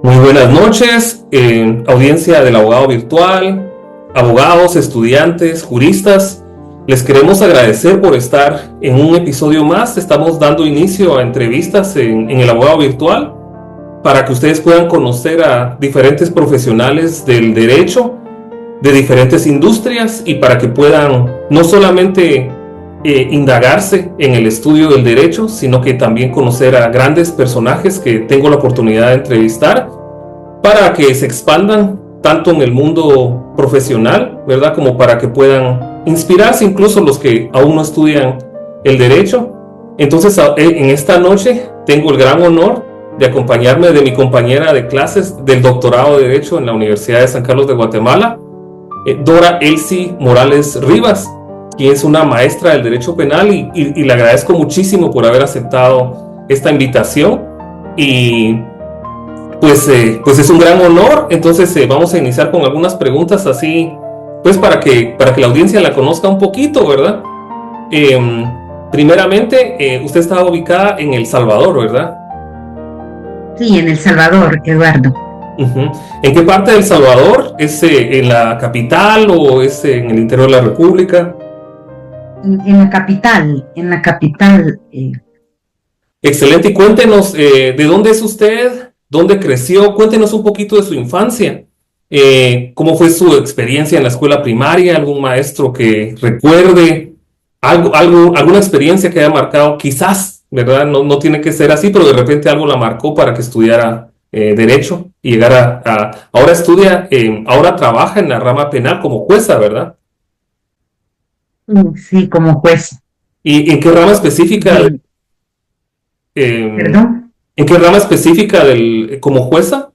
Muy buenas noches, audiencia del abogado virtual, abogados, estudiantes, juristas. Les queremos agradecer por estar en un episodio más. Estamos dando inicio a entrevistas en el abogado virtual para que ustedes puedan conocer a diferentes profesionales del derecho de diferentes industrias y para que puedan no solamente indagarse en el estudio del derecho, sino que también conocer a grandes personajes que tengo la oportunidad de entrevistar para que se expandan tanto en el mundo profesional, ¿verdad? Como para que puedan inspirarse incluso los que aún no estudian el derecho. Entonces, en esta noche tengo el gran honor de acompañarme de mi compañera de clases del doctorado de Derecho en la Universidad de San Carlos de Guatemala, Dora Elsie Morales Rivas, quien es una maestra del derecho penal y le agradezco muchísimo por haber aceptado esta invitación y pues es un gran honor. Entonces vamos a iniciar con algunas preguntas así, pues para que la audiencia la conozca un poquito, ¿verdad? Primeramente, usted está ubicada en El Salvador, ¿verdad? Sí, en El Salvador, Eduardo. ¿En qué parte de El Salvador? ¿Es en la capital o es en el interior de la República? En la capital, Excelente, y cuéntenos, ¿de dónde es usted? ¿Dónde creció? Cuéntenos un poquito de su infancia. ¿Cómo fue su experiencia en la escuela primaria? ¿Algún maestro que recuerde? ¿Alguna experiencia que haya marcado? Quizás, ¿verdad? No tiene que ser así, pero de repente algo la marcó para que estudiara Derecho y llegara ahora trabaja en la rama penal como jueza, ¿verdad? sí, como juez. ¿Y en qué rama específica? ¿Perdón? ¿En qué rama específica como jueza?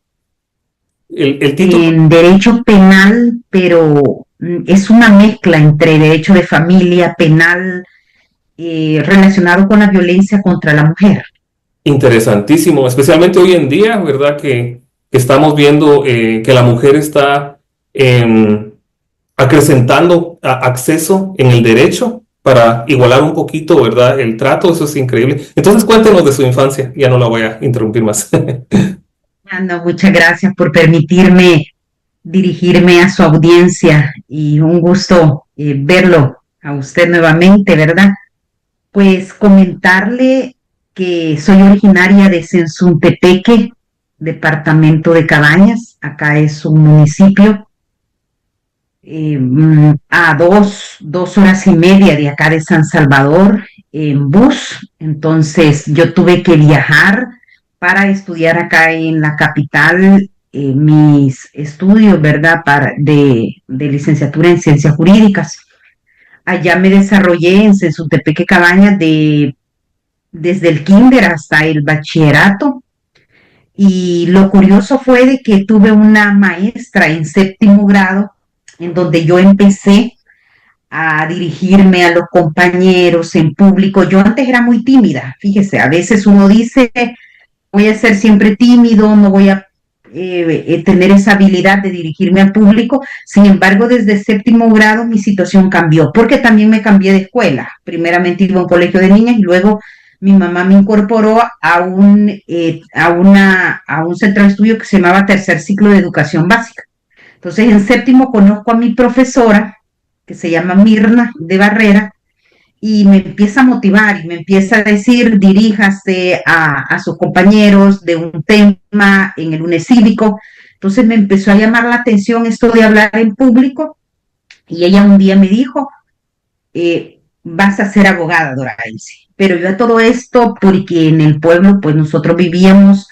El título. En derecho penal, pero es una mezcla entre derecho de familia, penal, relacionado con la violencia contra la mujer. Interesantísimo, especialmente hoy en día, ¿verdad? Que estamos viendo que la mujer está acrecentando acceso en el derecho para igualar un poquito, ¿verdad? El trato, eso es increíble. Entonces cuéntenos de su infancia, ya no la voy a interrumpir más. No, muchas gracias por permitirme dirigirme a su audiencia y un gusto verlo a usted nuevamente, ¿verdad? Pues comentarle que soy originaria de Sensuntepeque, departamento de Cabañas. Acá es un municipio a dos horas y media de acá de San Salvador en bus. Entonces yo tuve que viajar para estudiar acá en la capital mis estudios, ¿verdad? De licenciatura en ciencias jurídicas. Allá me desarrollé en Sensuntepeque Cabañas desde el kinder hasta el bachillerato. Y lo curioso fue de que tuve una maestra en séptimo grado en donde yo empecé a dirigirme a los compañeros en público. Yo antes era muy tímida, fíjese, a veces uno dice, voy a ser siempre tímido, no voy a tener esa habilidad de dirigirme al público. Sin embargo, desde séptimo grado mi situación cambió, porque también me cambié de escuela. Primeramente iba a un colegio de niñas y luego mi mamá me incorporó a un centro de estudio que se llamaba Tercer Ciclo de Educación Básica. Entonces, en séptimo conozco a mi profesora, que se llama Mirna de Barrera, y me empieza a motivar y me empieza a decir, diríjase a sus compañeros de un tema en el lunes cívico. Entonces me empezó a llamar la atención esto de hablar en público y ella un día me dijo, vas a ser abogada, Dora Elsie. Pero yo a todo esto, porque en el pueblo, pues nosotros vivíamos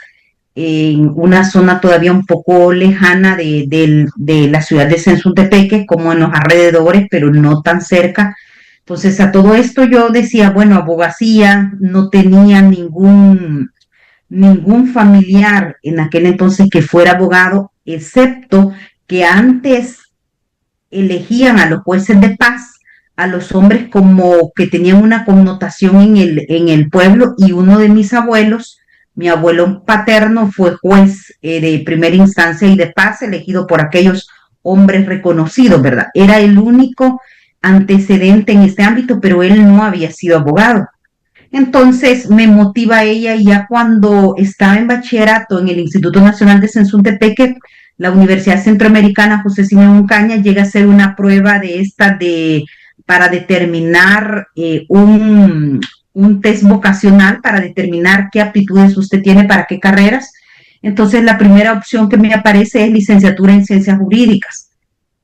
en una zona todavía un poco lejana de la ciudad de Sensuntepeque, como en los alrededores, pero no tan cerca. Entonces, a todo esto yo decía, bueno, abogacía, no tenía ningún familiar en aquel entonces que fuera abogado, excepto que antes elegían a los jueces de paz, a los hombres como que tenían una connotación en el pueblo, y uno de mis abuelos, mi abuelo paterno, fue juez de primera instancia y de paz, elegido por aquellos hombres reconocidos, ¿verdad? Era el único antecedente en este ámbito, pero él no había sido abogado. Entonces me motiva ella y ya cuando estaba en bachillerato en el Instituto Nacional de Sensuntepeque, la Universidad Centroamericana José Simeón Caña llega a hacer una prueba de esta para determinar un test vocacional para determinar qué aptitudes usted tiene para qué carreras. Entonces la primera opción que me aparece es licenciatura en ciencias jurídicas.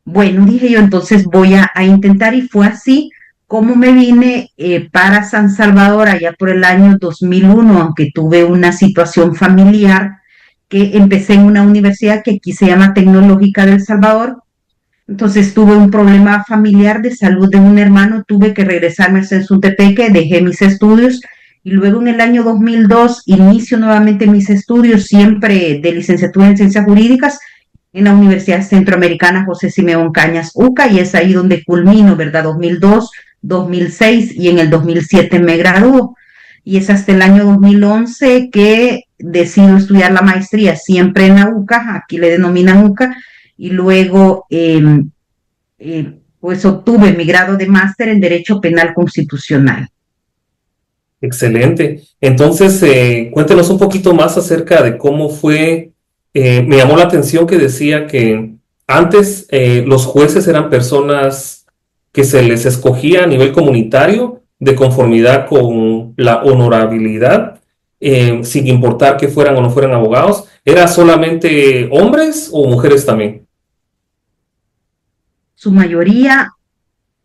Bueno, dije yo, entonces voy a intentar y fue así como me vine para San Salvador allá por el año 2001, aunque tuve una situación familiar que empecé en una universidad que aquí se llama Tecnológica del Salvador. Entonces tuve un problema familiar de salud de un hermano, tuve que regresarme a Sensuntepeque, dejé mis estudios y luego en el año 2002 inicio nuevamente mis estudios siempre de licenciatura en ciencias jurídicas en la Universidad Centroamericana José Simeón Cañas UCA y es ahí donde culmino, ¿verdad? 2002, 2006 y en el 2007 me graduó. Y es hasta el año 2011 que decido estudiar la maestría, siempre en la UCA, aquí le denominan UCA, y luego pues obtuve mi grado de máster en Derecho Penal Constitucional. Excelente. Entonces, cuéntenos un poquito más acerca de cómo fue. Me llamó la atención que decía que antes los jueces eran personas que se les escogía a nivel comunitario de conformidad con la honorabilidad, sin importar que fueran o no fueran abogados. ¿Era solamente hombres o mujeres también? Su mayoría,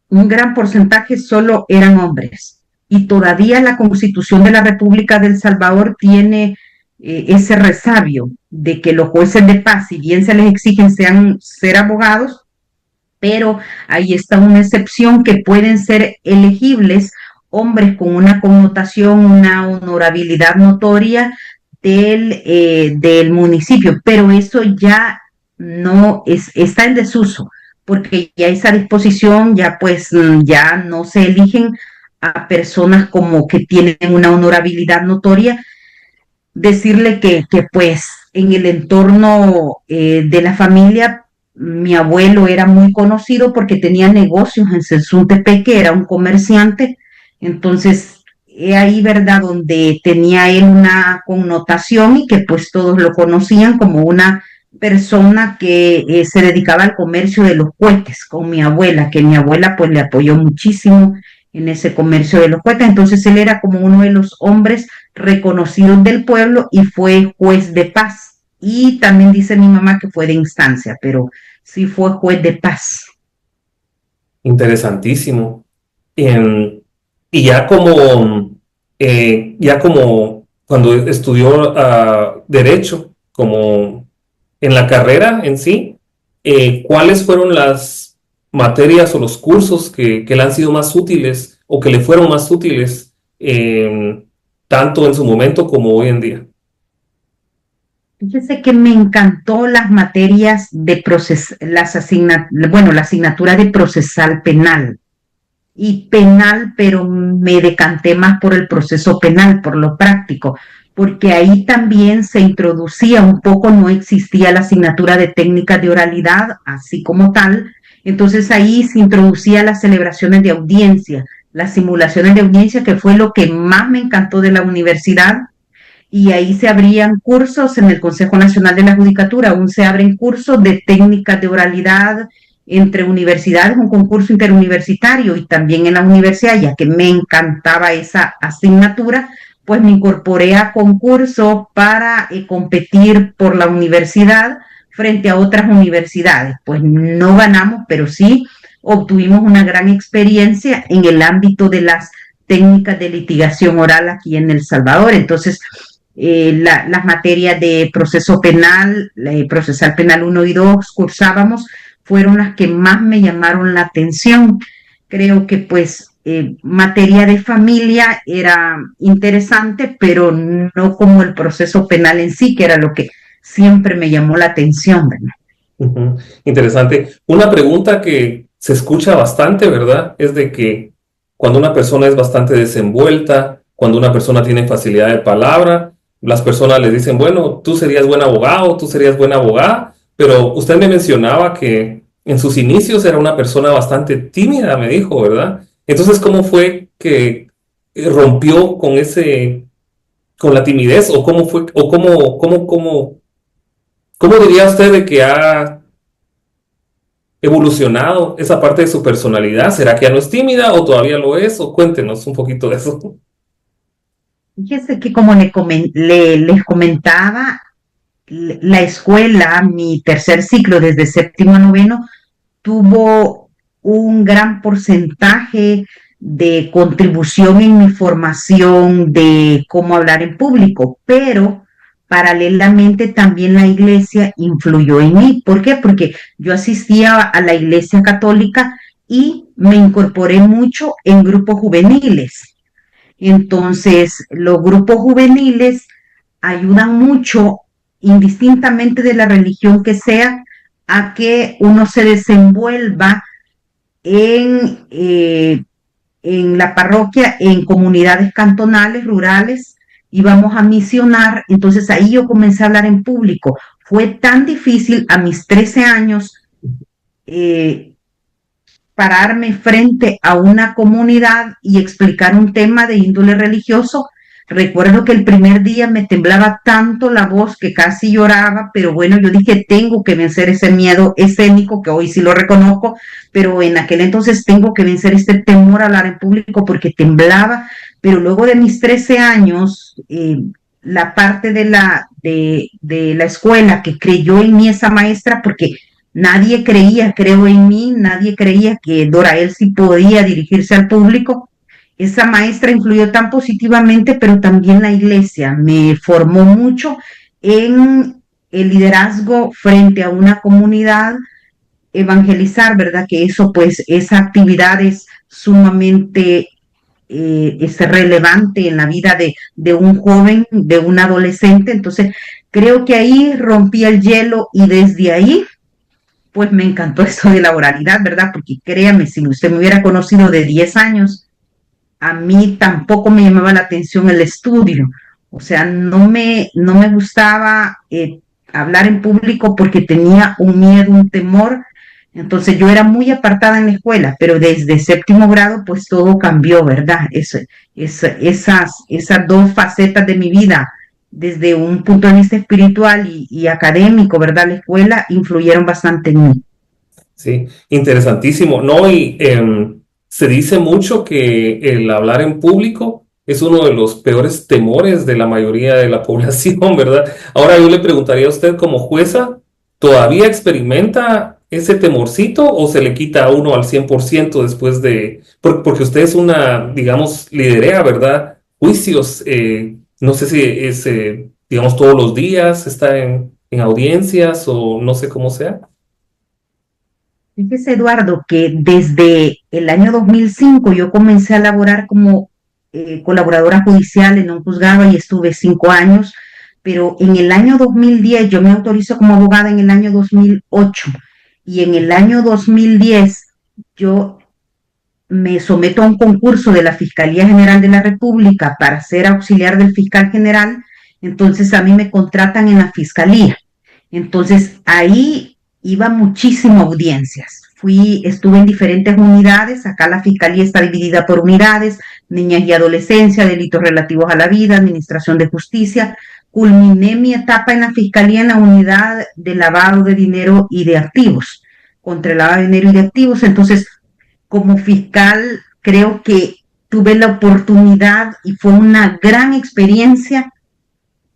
un gran porcentaje solo eran hombres. Y todavía la Constitución de la República del Salvador tiene ese resabio de que los jueces de paz, si bien se les exigen ser abogados, pero ahí está una excepción que pueden ser elegibles hombres con una connotación, una honorabilidad notoria del municipio, pero eso ya no está en desuso, porque ya esa disposición ya pues ya no se eligen a personas como que tienen una honorabilidad notoria, decirle que pues en el entorno de la familia, mi abuelo era muy conocido porque tenía negocios en Sensuntepeque, era un comerciante, entonces ahí, ¿verdad?, donde tenía él una connotación y que pues todos lo conocían como una persona que se dedicaba al comercio de los cohetes con mi abuela, que mi abuela pues le apoyó muchísimo en ese comercio de los cohetes, entonces él era como uno de los hombres reconocidos del pueblo y fue juez de paz. Y también dice mi mamá que fue de instancia, pero sí fue juez de paz. Interesantísimo. Em, y ya como cuando estudió Derecho, como en la carrera en sí, ¿cuáles fueron las materias o los cursos que le han sido más útiles o que le fueron más útiles tanto en su momento como hoy en día? Fíjese que me encantó las materias de bueno, la asignatura de procesal penal y penal, pero me decanté más por el proceso penal, por lo práctico, porque ahí también se introducía un poco, no existía la asignatura de técnicas de oralidad, así como tal, entonces ahí se introducía las celebraciones de audiencia, las simulaciones de audiencia, que fue lo que más me encantó de la universidad, y ahí se abrían cursos en el Consejo Nacional de la Judicatura, aún se abren cursos de técnicas de oralidad entre universidades, un concurso interuniversitario y también en la universidad, ya que me encantaba esa asignatura, pues me incorporé a concurso para competir por la universidad frente a otras universidades. Pues no ganamos, pero sí obtuvimos una gran experiencia en el ámbito de las técnicas de litigación oral aquí en El Salvador. Entonces, las materias de proceso penal, procesal penal 1 y 2 cursábamos, fueron las que más me llamaron la atención. Creo que pues materia de familia era interesante, pero no como el proceso penal en sí, que era lo que siempre me llamó la atención, ¿verdad? Ujú. Interesante. Una pregunta que se escucha bastante, ¿verdad? Es de que cuando una persona es bastante desenvuelta, cuando una persona tiene facilidad de palabra, las personas le dicen, bueno, tú serías buen abogado, tú serías buena abogada, pero usted me mencionaba que en sus inicios era una persona bastante tímida, me dijo, ¿verdad? Entonces, ¿cómo fue que rompió con la timidez, o cómo fue, o cómo diría usted de que ha evolucionado esa parte de su personalidad? ¿Será que ya no es tímida o todavía lo es? O cuéntenos un poquito de eso. Fíjese que como les comentaba, la escuela, mi tercer ciclo desde séptimo a noveno, tuvo un gran porcentaje de contribución en mi formación de cómo hablar en público, pero paralelamente también la iglesia influyó en mí. ¿Por qué? Porque yo asistía a la iglesia católica y me incorporé mucho en grupos juveniles. Entonces, los grupos juveniles ayudan mucho, indistintamente de la religión que sea, a que uno se desenvuelva en, eh, en la parroquia, en comunidades cantonales, rurales, íbamos a misionar. Entonces ahí yo comencé a hablar en público. Fue tan difícil a mis 13 años eh, pararme frente a una comunidad y explicar un tema de índole religioso. Recuerdo que el primer día me temblaba tanto la voz que casi lloraba, pero bueno, yo dije, tengo que vencer ese miedo escénico, que hoy sí lo reconozco, pero en aquel entonces tengo que vencer este temor a hablar en público porque temblaba. Pero luego de mis 13 años, la parte de la escuela que creyó en mí, esa maestra, porque nadie creía, creo en mí, nadie creía que Dorael sí podía dirigirse al público. Esa maestra influyó tan positivamente, pero también la iglesia me formó mucho en el liderazgo frente a una comunidad, evangelizar, ¿verdad? Que eso, pues, esa actividad es sumamente es relevante en la vida de un joven, de un adolescente. Entonces, creo que ahí rompí el hielo y desde ahí pues me encantó esto de la oralidad, ¿verdad? Porque créame, si usted me hubiera conocido de 10 años, a mí tampoco me llamaba la atención el estudio. O sea, no me gustaba hablar en público porque tenía un miedo, un temor. Entonces yo era muy apartada en la escuela, pero desde séptimo grado pues todo cambió, ¿verdad? Esas dos facetas de mi vida, desde un punto de vista espiritual y académico, ¿verdad? La escuela influyeron bastante en mí. Sí, interesantísimo. No, y se dice mucho que el hablar en público es uno de los peores temores de la mayoría de la población, ¿verdad? Ahora yo le preguntaría a usted como jueza, ¿todavía experimenta ese temorcito o se le quita a uno al 100% después de, porque usted es una, digamos, liderea, ¿verdad? Juicios, no sé si es, digamos, todos los días, está en audiencias o no sé cómo sea. Fíjese, Eduardo, que desde el año 2005 yo comencé a laborar como colaboradora judicial en un juzgado y estuve 5 años, pero en el año 2010 yo me autorizo como abogada en el año 2008 y en el año 2010 yo me someto a un concurso de la Fiscalía General de la República para ser auxiliar del fiscal general. Entonces a mí me contratan en la fiscalía. Entonces ahí iba muchísimo a audiencias. Estuve en diferentes unidades. Acá la fiscalía está dividida por unidades: niñas y adolescencia, delitos relativos a la vida, administración de justicia. Culminé mi etapa en la fiscalía en la unidad de lavado de dinero y de activos, contra el lavado de dinero y de activos. Entonces, como fiscal, creo que tuve la oportunidad y fue una gran experiencia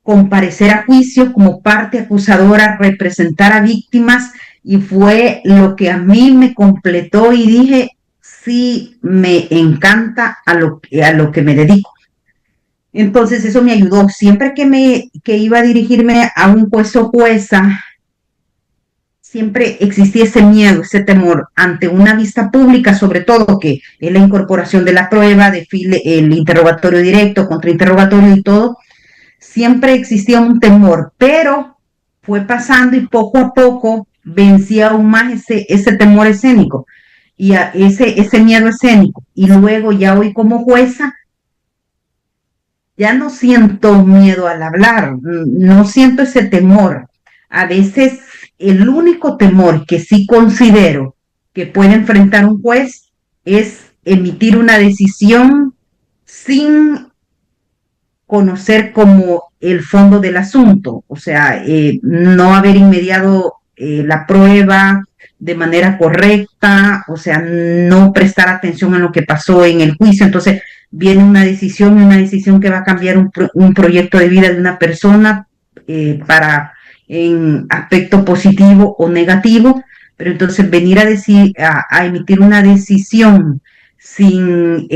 comparecer a juicio como parte acusadora, representar a víctimas, y fue lo que a mí me completó y dije, sí, me encanta a lo que me dedico. Entonces eso me ayudó. Siempre que iba a dirigirme a un juez o jueza, siempre existía ese miedo, ese temor ante una vista pública, sobre todo que es la incorporación de la prueba, el interrogatorio directo, contrainterrogatorio y todo. Siempre existía un temor, pero fue pasando y poco a poco vencía aún más ese temor escénico y ese miedo escénico. Y luego ya hoy como jueza, ya no siento miedo al hablar, no siento ese temor. A veces el único temor que sí considero que puede enfrentar un juez es emitir una decisión sin conocer como el fondo del asunto, o sea, no haber inmediado la prueba de manera correcta, o sea, no prestar atención a lo que pasó en el juicio. Entonces viene una decisión que va a cambiar un proyecto de vida de una persona para en aspecto positivo o negativo, pero entonces venir a decir, a emitir una decisión sin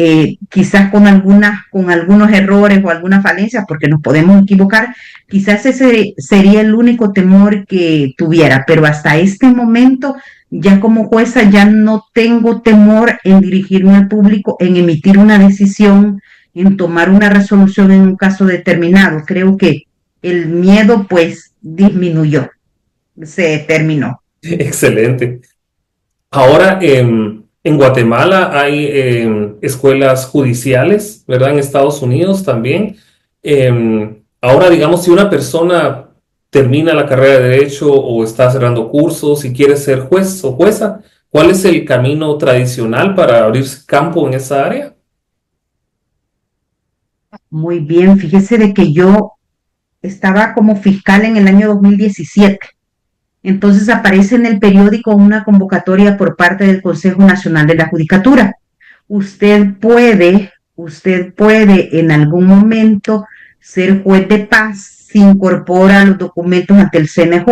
quizás con algunos errores o algunas falencias, porque nos podemos equivocar, quizás ese sería el único temor que tuviera, pero hasta este momento, ya como jueza, ya no tengo temor en dirigirme al público, en emitir una decisión, en tomar una resolución en un caso determinado. Creo que el miedo pues disminuyó, se terminó. Excelente. Ahora, en Guatemala hay escuelas judiciales, ¿verdad? En Estados Unidos también. Ahora, digamos, si una persona termina la carrera de Derecho o está cerrando cursos y quiere ser juez o jueza, ¿cuál es el camino tradicional para abrirse campo en esa área? Muy bien, fíjese de que yo estaba como fiscal en el año 2017. Entonces aparece en el periódico una convocatoria por parte del Consejo Nacional de la Judicatura. Usted puede en algún momento ser juez de paz, se incorpora los documentos ante el CNJ,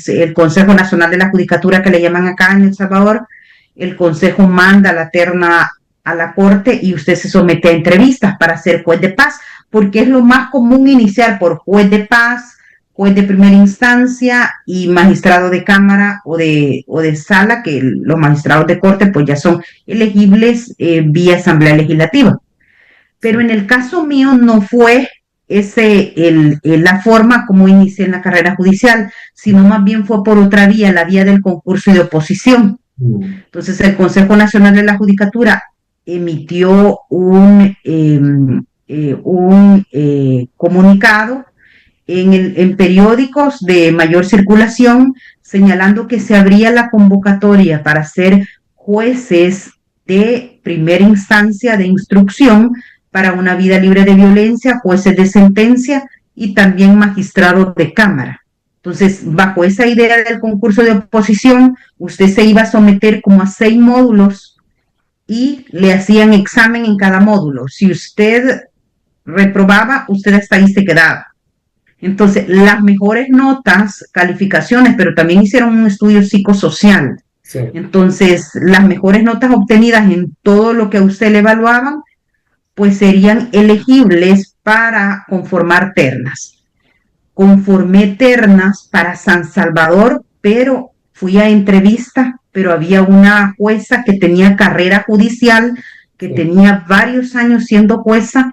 el Consejo Nacional de la Judicatura que le llaman acá en El Salvador. El Consejo manda la terna a la corte y usted se somete a entrevistas para ser juez de paz, porque es lo más común iniciar por juez de paz, juez de primera instancia y magistrado de cámara o de sala, que los magistrados de corte pues ya son elegibles vía asamblea legislativa. Pero en el caso mío no fue la forma como inicié en la carrera judicial, sino más bien fue por otra vía, la vía del concurso y de oposición. Mm. Entonces el Consejo Nacional de la Judicatura emitió un comunicado en periódicos de mayor circulación, señalando que se abría la convocatoria para ser jueces de primera instancia de instrucción para una vida libre de violencia, jueces de sentencia y también magistrados de cámara. Entonces, bajo esa idea del concurso de oposición, usted se iba a someter como a 6 módulos y le hacían examen en cada módulo. Si usted reprobaba, usted hasta ahí se quedaba. Entonces, las mejores notas, calificaciones, pero también hicieron un estudio psicosocial. Sí. Entonces, las mejores notas obtenidas en todo lo que a usted le evaluaban, pues serían elegibles para conformar ternas. Conformé ternas para San Salvador, pero fui a entrevista, pero había una jueza que tenía carrera judicial, que tenía varios años siendo jueza,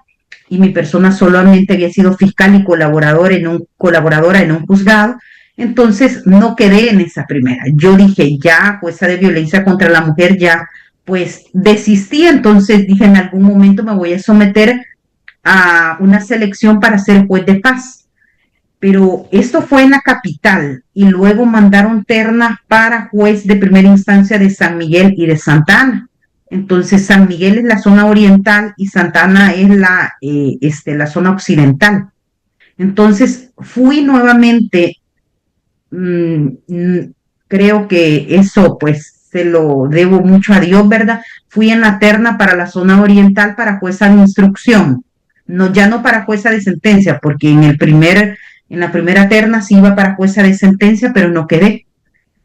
y mi persona solamente había sido fiscal y colaboradora en un juzgado. Entonces no quedé en esa primera. Yo dije, ya, jueza de violencia contra la mujer, ya, pues desistí. Entonces dije, en algún momento me voy a someter a una selección para ser juez de paz. Pero esto fue en la capital y luego mandaron ternas para juez de primera instancia de San Miguel y de Santa Ana. Entonces San Miguel es la zona oriental y Santa Ana es la zona occidental. Entonces fui nuevamente, mmm, creo que eso pues se lo debo mucho a Dios, ¿verdad? Fui en la terna para la zona oriental para jueza de instrucción, no, ya no para jueza de sentencia, porque en la primera terna sí iba para jueza de sentencia, pero no quedé.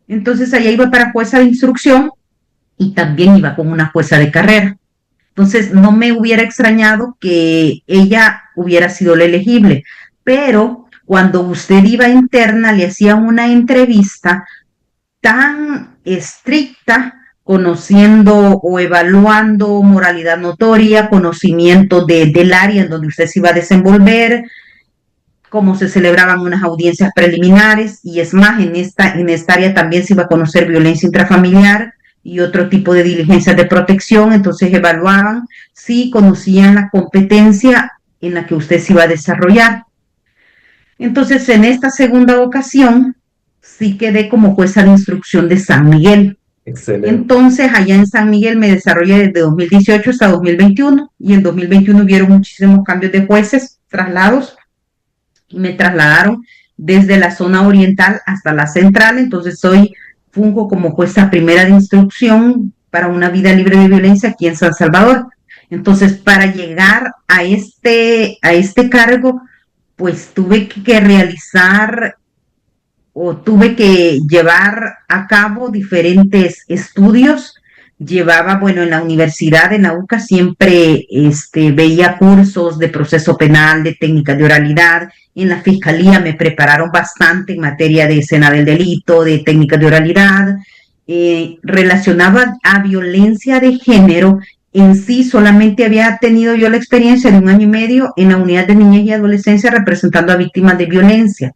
Entonces allá iba para jueza de instrucción y también iba con una jueza de carrera. Entonces no me hubiera extrañado que ella hubiera sido la elegible, pero cuando usted iba interna le hacían una entrevista tan estricta, conociendo o evaluando moralidad notoria, conocimiento del área en donde usted se iba a desenvolver, cómo se celebraban unas audiencias preliminares, y es más, en esta área también se iba a conocer violencia intrafamiliar y otro tipo de diligencias de protección. Entonces evaluaban si conocían la competencia en la que usted se iba a desarrollar. Entonces, en esta segunda ocasión, sí quedé como jueza de instrucción de San Miguel. Excelente. Entonces, allá en San Miguel me desarrollé desde 2018 hasta 2021 y en 2021 hubieron muchísimos cambios de jueces, traslados, y me trasladaron desde la zona oriental hasta la central, entonces funjo como jueza primera de instrucción para una vida libre de violencia aquí en San Salvador. Entonces, para llegar a este cargo, pues tuve que realizar o tuve que llevar a cabo diferentes estudios. Llevaba, bueno, en la universidad, en la UCA, siempre veía cursos de proceso penal, de técnicas de oralidad. En la fiscalía me prepararon bastante en materia de escena del delito, de técnicas de oralidad. Relacionada a violencia de género, en sí solamente había tenido yo la experiencia de 1 año y medio en la unidad de niñez y adolescencia representando a víctimas de violencia,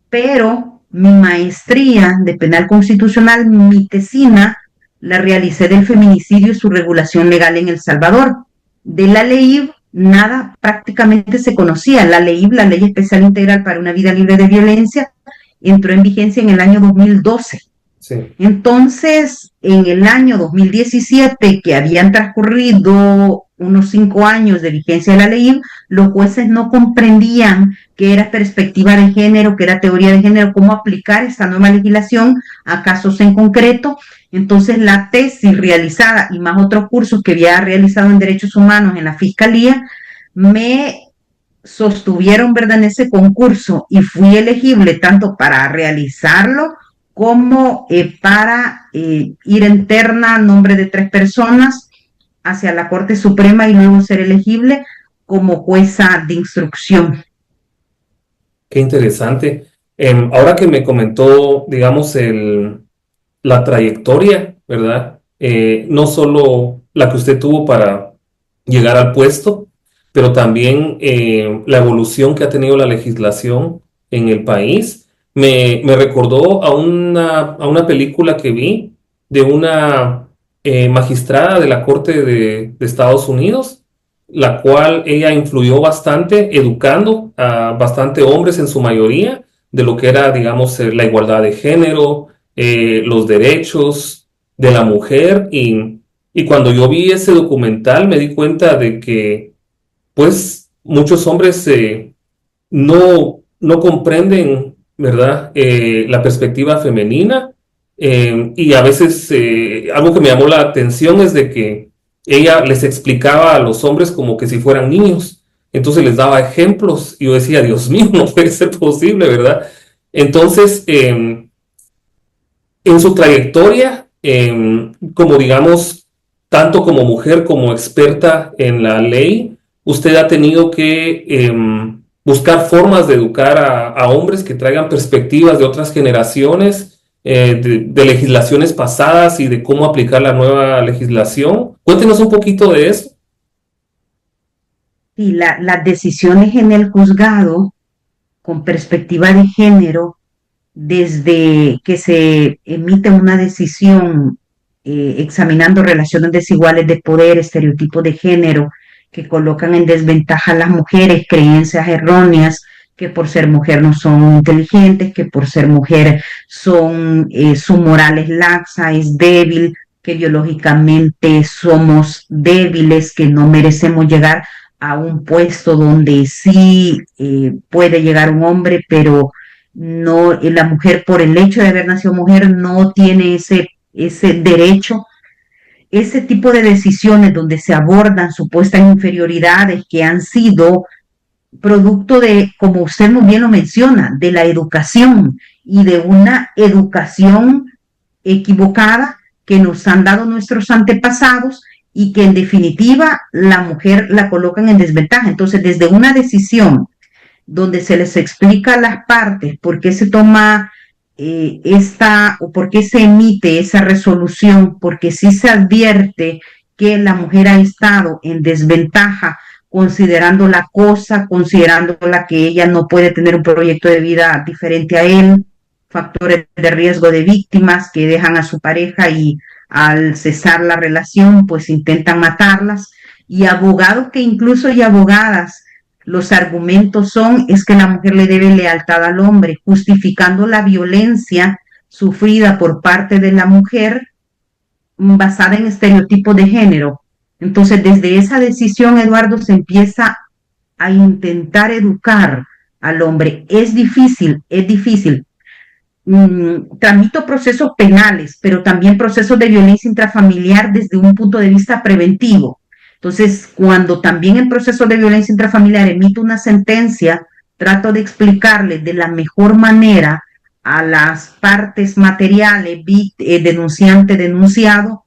pero mi maestría de penal constitucional, mi tesina, la realicé del feminicidio y su regulación legal en El Salvador. De la ley nada prácticamente se conocía. La ley especial integral para una vida libre de violencia, entró en vigencia en el año 2012. Sí. Entonces, en el año 2017, que habían transcurrido unos 5 años de vigencia de la ley, los jueces no comprendían qué era perspectiva de género, qué era teoría de género, cómo aplicar esta nueva legislación a casos en concreto. Entonces, la tesis realizada y más otros cursos que había realizado en derechos humanos en la fiscalía me sostuvieron, ¿verdad?, en ese concurso y fui elegible tanto para realizarlo como para ir en terna a nombre de 3 personas hacia la Corte Suprema y luego ser elegible como jueza de instrucción. Qué interesante. Ahora que me comentó, digamos, la trayectoria, ¿verdad? No solo la que usted tuvo para llegar al puesto, pero también la evolución que ha tenido la legislación en el país. Me recordó a una película que vi de una magistrada de la Corte de Estados Unidos, la cual ella influyó bastante, educando a bastante hombres en su mayoría de lo que era, digamos, la igualdad de género, los derechos de la mujer. Y cuando yo vi ese documental me di cuenta de que, pues, muchos hombres no comprenden, ¿verdad?, la perspectiva femenina. Y a veces algo que me llamó la atención es de que ella les explicaba a los hombres como que si fueran niños. Entonces les daba ejemplos y yo decía, Dios mío, no puede ser posible, ¿verdad? Entonces, en su trayectoria, como digamos, tanto como mujer como experta en la ley, usted ha tenido que buscar formas de educar a hombres que traigan perspectivas de otras generaciones, de legislaciones pasadas y de cómo aplicar la nueva legislación. Cuéntenos un poquito de eso. Y las decisiones en el juzgado con perspectiva de género, desde que se emite una decisión examinando relaciones desiguales de poder, estereotipos de género que colocan en desventaja a las mujeres, creencias erróneas, que por ser mujer no son inteligentes, que por ser mujer su moral es laxa, es débil, que biológicamente somos débiles, que no merecemos llegar a un puesto donde sí puede llegar un hombre, pero no, la mujer por el hecho de haber nacido mujer no tiene ese derecho. Ese tipo de decisiones donde se abordan supuestas inferioridades que han sido producto de, como usted muy bien lo menciona, de la educación y de una educación equivocada que nos han dado nuestros antepasados y que en definitiva la mujer la colocan en desventaja. Entonces, desde una decisión donde se les explica a las partes por qué se toma o por qué se emite esa resolución, porque sí se advierte que la mujer ha estado en desventaja considerando la cosa, considerándola que ella no puede tener un proyecto de vida diferente a él, factores de riesgo de víctimas que dejan a su pareja y al cesar la relación pues intentan matarlas, y abogados que incluso y abogadas los argumentos es que la mujer le debe lealtad al hombre, justificando la violencia sufrida por parte de la mujer basada en estereotipos de género. Entonces, desde esa decisión, Eduardo, se empieza a intentar educar al hombre. Es difícil, es difícil. Tramito procesos penales, pero también procesos de violencia intrafamiliar desde un punto de vista preventivo. Entonces, cuando también en procesos de violencia intrafamiliar emito una sentencia, trato de explicarle de la mejor manera a las partes materiales, denunciante, denunciado,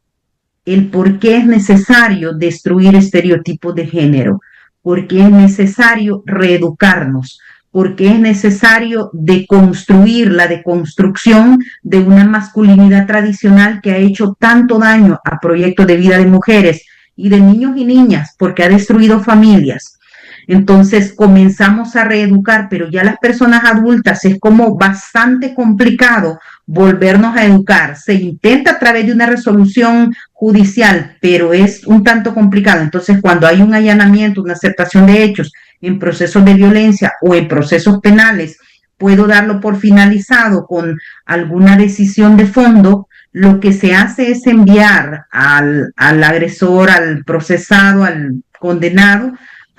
el por qué es necesario destruir estereotipos de género, por qué es necesario reeducarnos, por qué es necesario deconstruir la deconstrucción de una masculinidad tradicional que ha hecho tanto daño a proyectos de vida de mujeres y de niños y niñas, porque ha destruido familias. Entonces comenzamos a reeducar, pero ya las personas adultas es como bastante complicado volvernos a educar. Se intenta a través de una resolución judicial, pero es un tanto complicado. Entonces, cuando hay un allanamiento, una aceptación de hechos en procesos de violencia o en procesos penales, puedo darlo por finalizado con alguna decisión de fondo. Lo que se hace es enviar al agresor, al procesado, al condenado,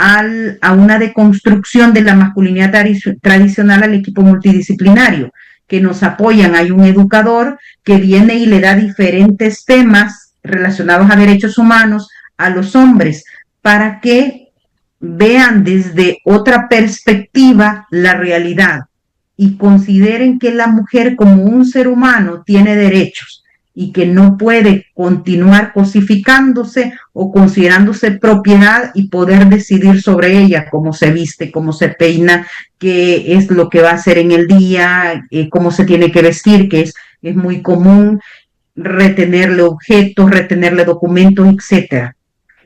a una deconstrucción de la masculinidad tradicional al equipo multidisciplinario que nos apoyan. Hay un educador que viene y le da diferentes temas relacionados a derechos humanos a los hombres para que vean desde otra perspectiva la realidad y consideren que la mujer como un ser humano tiene derechos y que no puede continuar cosificándose o considerándose propiedad y poder decidir sobre ella, cómo se viste, cómo se peina, qué es lo que va a hacer en el día, cómo se tiene que vestir, que es muy común retenerle objetos, retenerle documentos, etcétera.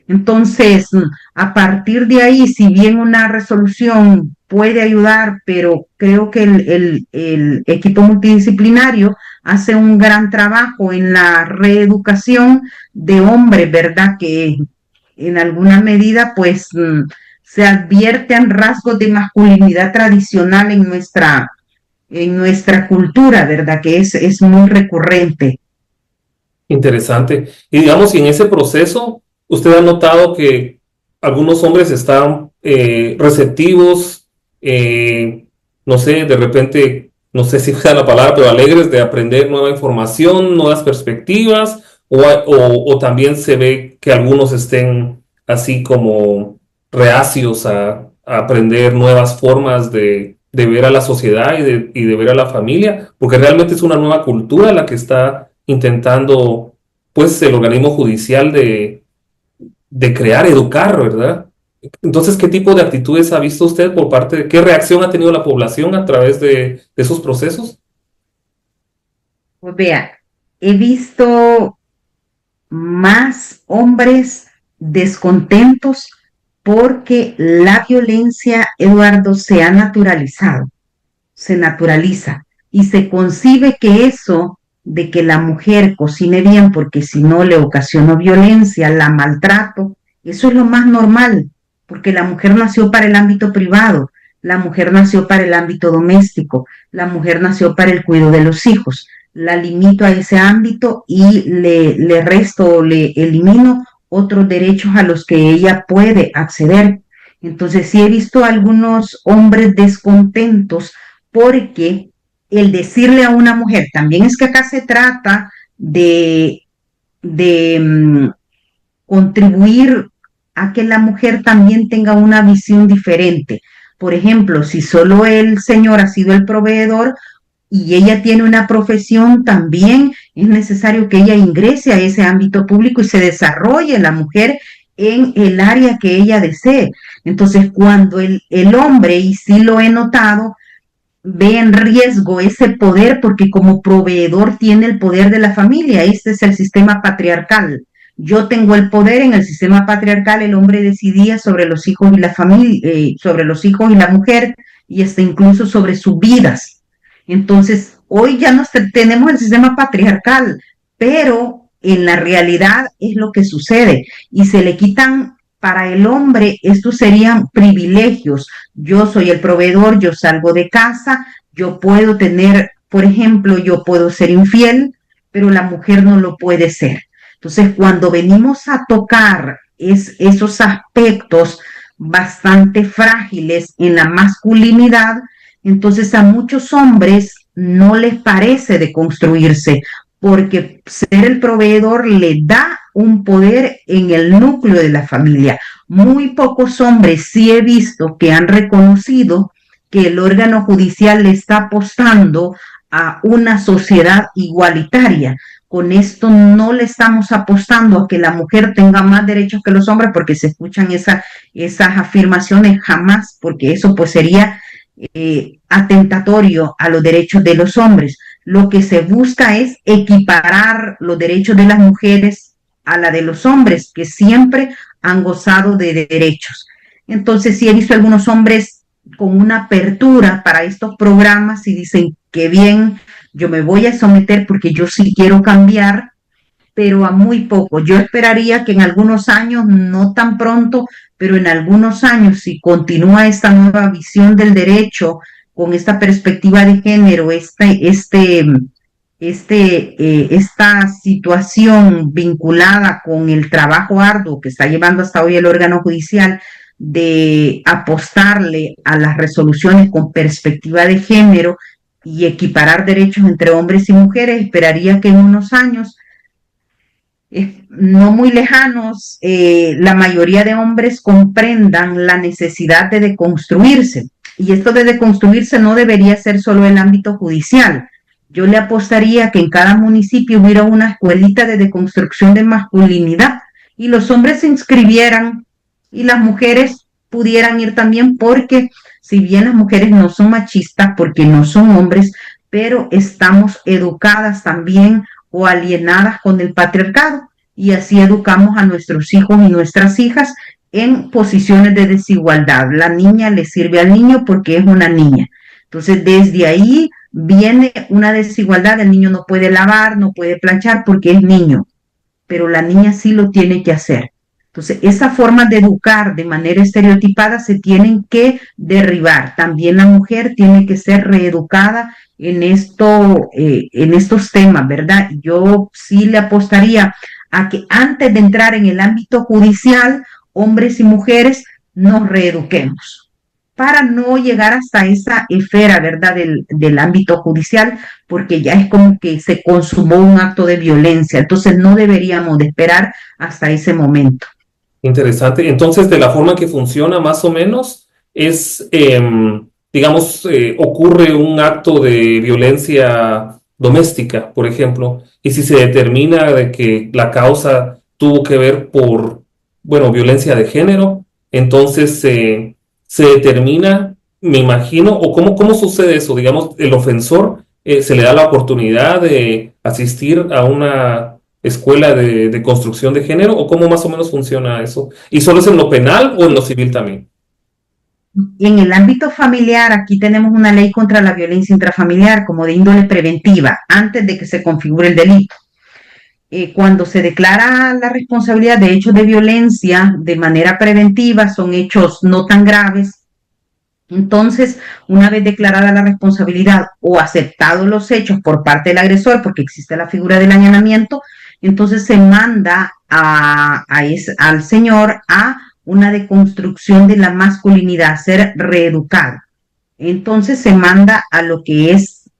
Entonces, a partir de ahí, si bien una resolución puede ayudar, pero creo que el equipo multidisciplinario hace un gran trabajo en la reeducación de hombres, ¿verdad? Que en alguna medida, pues, se advierten rasgos de masculinidad tradicional en nuestra cultura, ¿verdad? Que es muy recurrente. Interesante. Y digamos, si en ese proceso usted ha notado que algunos hombres están receptivos, no sé, de repente, no sé si usa la palabra, pero alegres de aprender nueva información, nuevas perspectivas, o también se ve que algunos estén así como reacios a aprender nuevas formas de ver a la sociedad y de ver a la familia, porque realmente es una nueva cultura la que está intentando, pues, el organismo judicial de crear, educar, ¿verdad? Entonces, ¿qué tipo de actitudes ha visto usted por parte de, qué reacción ha tenido la población a través de esos procesos? Pues vea, he visto más hombres descontentos porque la violencia, Eduardo, se ha naturalizado, se naturaliza y se concibe que eso de que la mujer cocine bien porque si no le ocasionó violencia, la maltrato, eso es lo más normal, porque la mujer nació para el ámbito privado, la mujer nació para el ámbito doméstico, la mujer nació para el cuidado de los hijos. La limito a ese ámbito y le resto o le elimino otros derechos a los que ella puede acceder. Entonces sí he visto algunos hombres descontentos porque el decirle a una mujer, también es que acá se trata de contribuir a que la mujer también tenga una visión diferente. Por ejemplo, si solo el señor ha sido el proveedor y ella tiene una profesión, también es necesario que ella ingrese a ese ámbito público y se desarrolle la mujer en el área que ella desee. Entonces, cuando el hombre, y sí lo he notado, ve en riesgo ese poder porque como proveedor tiene el poder de la familia. Este es el sistema patriarcal. Yo tengo el poder en el sistema patriarcal. El hombre decidía sobre los hijos y la familia, sobre los hijos y la mujer y hasta incluso sobre sus vidas. Entonces, hoy ya no tenemos el sistema patriarcal, pero en la realidad es lo que sucede y se le quitan. Para el hombre, estos serían privilegios. Yo soy el proveedor, yo salgo de casa, yo puedo tener, por ejemplo, yo puedo ser infiel, pero la mujer no lo puede ser. Entonces, cuando venimos a tocar esos aspectos bastante frágiles en la masculinidad, entonces a muchos hombres no les parece deconstruirse, porque ser el proveedor le da un poder en el núcleo de la familia. Muy pocos hombres sí he visto que han reconocido que el órgano judicial le está apostando a una sociedad igualitaria. Con esto no le estamos apostando a que la mujer tenga más derechos que los hombres, porque se escuchan esas afirmaciones jamás, porque eso pues sería atentatorio a los derechos de los hombres. Lo que se busca es equiparar los derechos de las mujeres a la de los hombres, que siempre han gozado de derechos. Entonces, sí he visto algunos hombres con una apertura para estos programas y dicen que bien, yo me voy a someter porque yo sí quiero cambiar, pero a muy poco. Yo esperaría que en algunos años, no tan pronto, pero en algunos años, si continúa esta nueva visión del derecho con esta perspectiva de género, esta situación vinculada con el trabajo arduo que está llevando hasta hoy el órgano judicial de apostarle a las resoluciones con perspectiva de género y equiparar derechos entre hombres y mujeres, esperaría que en unos años no muy lejanos, la mayoría de hombres comprendan la necesidad de deconstruirse. Y esto de deconstruirse no debería ser solo el ámbito judicial. Yo le apostaría que en cada municipio hubiera una escuelita de deconstrucción de masculinidad y los hombres se inscribieran y las mujeres pudieran ir también, porque si bien las mujeres no son machistas porque no son hombres, pero estamos educadas también o alienadas con el patriarcado, y así educamos a nuestros hijos y nuestras hijas en posiciones de desigualdad. La niña le sirve al niño porque es una niña. Entonces, desde ahí viene una desigualdad. El niño no puede lavar, no puede planchar porque es niño, pero la niña sí lo tiene que hacer. Entonces, esas formas de educar de manera estereotipada se tienen que derribar. También la mujer tiene que ser reeducada en estos temas, ¿verdad? Yo sí le apostaría a que antes de entrar en el ámbito judicial, hombres y mujeres nos reeduquemos para no llegar hasta esa esfera, ¿verdad?, del ámbito judicial, porque ya es como que se consumó un acto de violencia. Entonces no deberíamos de esperar hasta ese momento. Interesante. Entonces, de la forma que funciona más o menos es, digamos, ocurre un acto de violencia doméstica, por ejemplo, y si se determina de que la causa tuvo que ver por, bueno, violencia de género, entonces se determina, me imagino, o cómo sucede eso, digamos, el ofensor se le da la oportunidad de asistir a una escuela de construcción de género, o cómo más o menos funciona eso, ¿y solo es en lo penal o en lo civil también? Y en el ámbito familiar, aquí tenemos una ley contra la violencia intrafamiliar como de índole preventiva, antes de que se configure el delito. Cuando se declara la responsabilidad de hechos de violencia de manera preventiva, son hechos no tan graves. Entonces, una vez declarada la responsabilidad o aceptados los hechos por parte del agresor, porque existe la figura del allanamiento, entonces se manda al señor a una deconstrucción de la masculinidad, a ser reeducado. Entonces se manda a lo que es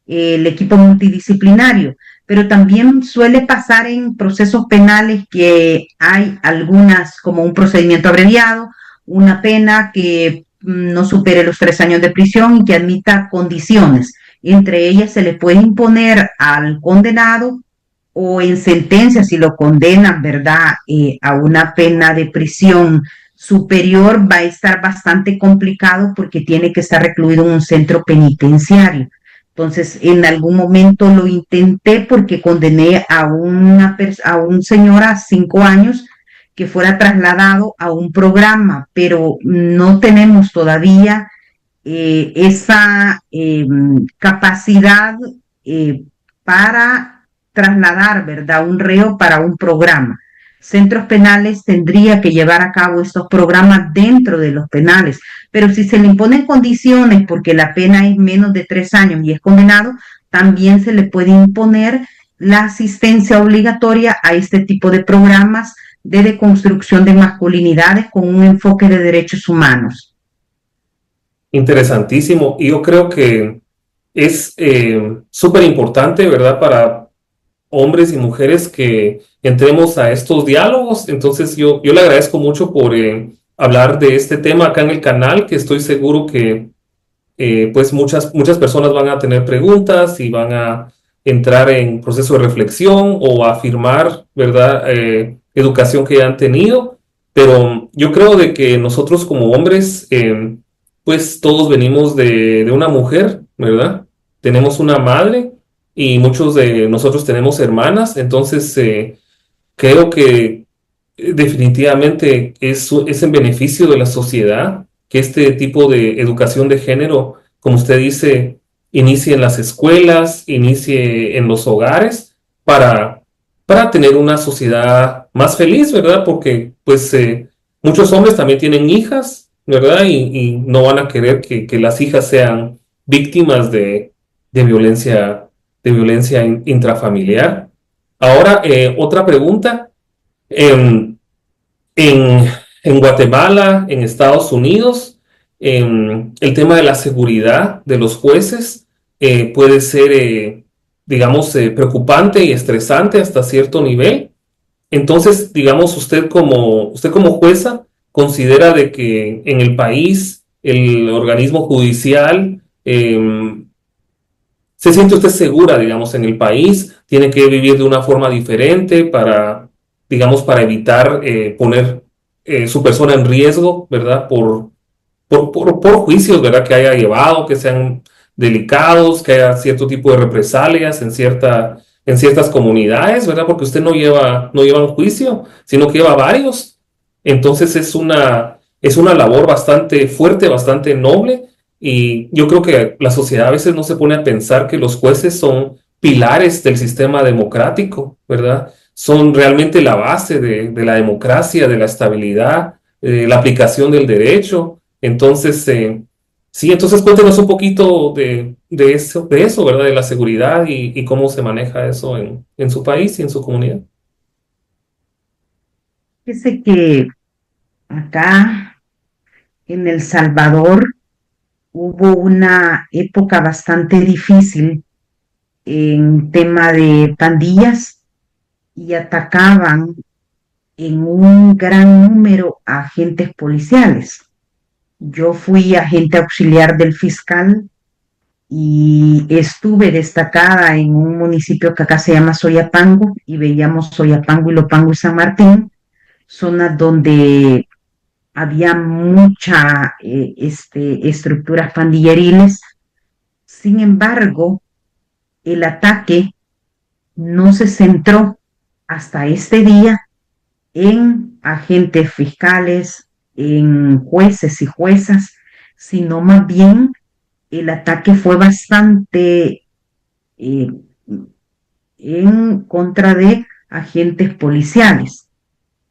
el equipo multidisciplinario, pero también suele pasar en procesos penales que hay algunas, como un procedimiento abreviado, una pena que no supere los 3 años de prisión y que admita condiciones. Entre ellas se le puede imponer al condenado, o en sentencia, si lo condenan, ¿verdad?, a una pena de prisión superior, va a estar bastante complicado porque tiene que estar recluido en un centro penitenciario. Entonces, en algún momento lo intenté porque condené a un señor a 5 años que fuera trasladado a un programa, pero no tenemos todavía esa capacidad para trasladar, ¿verdad?, un reo para un programa. Centros penales tendría que llevar a cabo estos programas dentro de los penales, pero si se le imponen condiciones porque la pena es menos de 3 años y es condenado, también se le puede imponer la asistencia obligatoria a este tipo de programas de deconstrucción de masculinidades con un enfoque de derechos humanos. Interesantísimo. Y yo creo que es súper importante, ¿verdad? Para hombres y mujeres que entremos a estos diálogos. Entonces yo le agradezco mucho por hablar de este tema acá en el canal, que estoy seguro que pues muchas personas van a tener preguntas y van a entrar en proceso de reflexión o a afirmar, ¿verdad? Educación que ya han tenido. Pero yo creo de que nosotros como hombres, pues todos venimos de una mujer, ¿verdad? Tenemos una madre y muchos de nosotros tenemos hermanas, entonces creo que definitivamente es en beneficio de la sociedad que este tipo de educación de género, como usted dice, inicie en las escuelas, inicie en los hogares para, para tener una sociedad más feliz, ¿verdad? Porque pues muchos hombres también tienen hijas, ¿verdad? Y no van a querer que las hijas sean víctimas de violencia intrafamiliar. Ahora, otra pregunta. En, en Guatemala, en Estados Unidos, el tema de la seguridad de los jueces puede ser, digamos, preocupante y estresante hasta cierto nivel. Entonces, digamos, usted como jueza considera de que en el país el organismo judicial se siente usted segura, digamos, en el país, tiene que vivir de una forma diferente para, digamos, para evitar poner su persona en riesgo, ¿verdad? Por juicios, ¿verdad? Que haya llevado, que sean delicados, que haya cierto tipo de represalias en ciertas comunidades, ¿verdad? Porque usted no lleva un juicio, sino que lleva varios. Entonces es una labor bastante fuerte, bastante noble y yo creo que la sociedad a veces no se pone a pensar que los jueces son pilares del sistema democrático, ¿verdad? Son realmente la base de la democracia, de la estabilidad, de la aplicación del derecho. Entonces, sí, entonces cuéntenos un poquito de eso, ¿verdad? De la seguridad y cómo se maneja eso en su país y en su comunidad. Fíjese que acá en El Salvador hubo una época bastante difícil en tema de pandillas y atacaban en un gran número a agentes policiales. Yo fui agente auxiliar del fiscal y estuve destacada en un municipio que acá se llama Soyapango y veíamos Soyapango y Lopango y San Martín, zonas donde había mucha estructuras pandilleriles. Sin embargo, el ataque no se centró hasta este día en agentes fiscales, en jueces y juezas, sino más bien el ataque fue bastante eh, en contra de agentes policiales.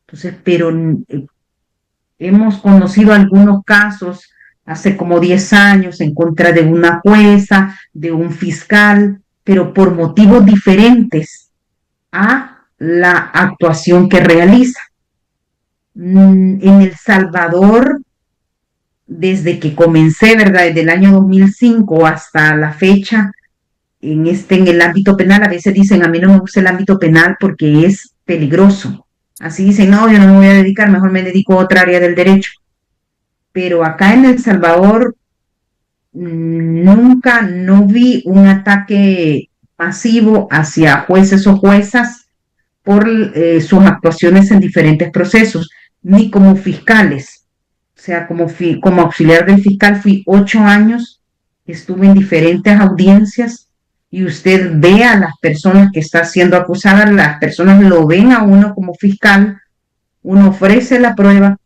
Entonces, pero hemos conocido algunos casos hace como 10 años en contra de una jueza, de un fiscal, pero por motivos diferentes a la actuación que realiza. En El Salvador, desde que comencé, ¿verdad? Desde el año 2005 hasta la fecha, en el ámbito penal, a veces dicen, a mí no me gusta el ámbito penal porque es peligroso. Así dicen, no, yo no me voy a dedicar, mejor me dedico a otra área del derecho. Pero acá en El Salvador nunca no vi un ataque masivo hacia jueces o juezas por sus actuaciones en diferentes procesos, ni como fiscales. O sea, como auxiliar del fiscal fui 8 años, estuve en diferentes audiencias y usted ve a las personas que está siendo acusadas, las personas lo ven a uno como fiscal, uno ofrece la prueba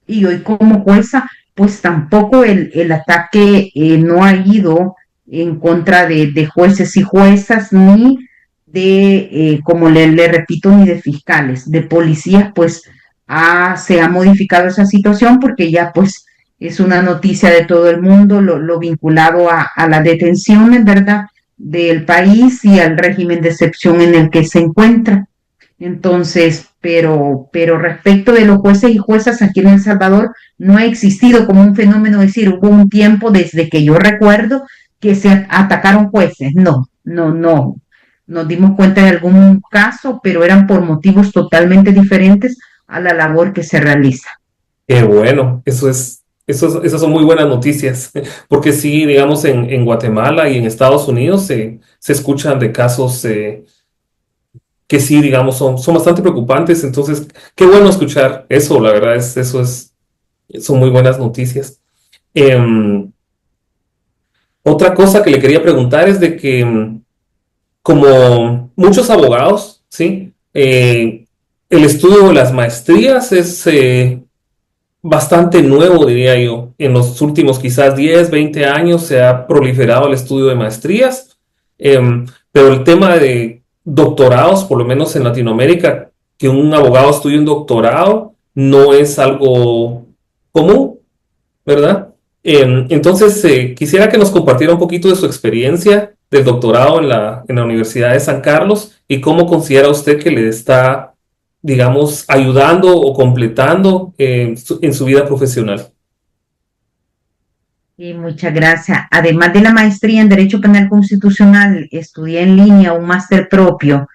y hoy como jueza, pues tampoco el ataque no ha ido en contra de jueces y juezas, ni de, como le repito, ni de fiscales, de policías, pues se ha modificado esa situación porque ya pues es una noticia de todo el mundo lo vinculado a las detenciones, ¿verdad? del país y al régimen de excepción en el que se encuentra. Entonces, pero respecto de los jueces y juezas aquí en El Salvador, no ha existido como un fenómeno, es decir, hubo un tiempo desde que yo recuerdo que se atacaron jueces. No, no, no. Nos dimos cuenta de algún caso, pero eran por motivos totalmente diferentes a la labor que se realiza. Qué bueno, esas son muy buenas noticias, porque sí, digamos, en Guatemala y en Estados Unidos se escuchan de casos que sí, digamos, son bastante preocupantes. Entonces, qué bueno escuchar eso, la verdad, son muy buenas noticias. Em, Otra cosa que le quería preguntar es de que, como muchos abogados, ¿sí? El estudio de las maestrías es bastante nuevo, diría yo. En los últimos quizás 10, 20 años se ha proliferado el estudio de maestrías, pero el tema de doctorados, por lo menos en Latinoamérica, que un abogado estudie un doctorado no es algo común, ¿verdad? Entonces, quisiera que nos compartiera un poquito de su experiencia del doctorado en la Universidad de San Carlos y cómo considera usted que le está, digamos, ayudando o completando en su vida profesional. Y muchas gracias. Además de la maestría en Derecho Penal Constitucional, estudié en línea un máster propio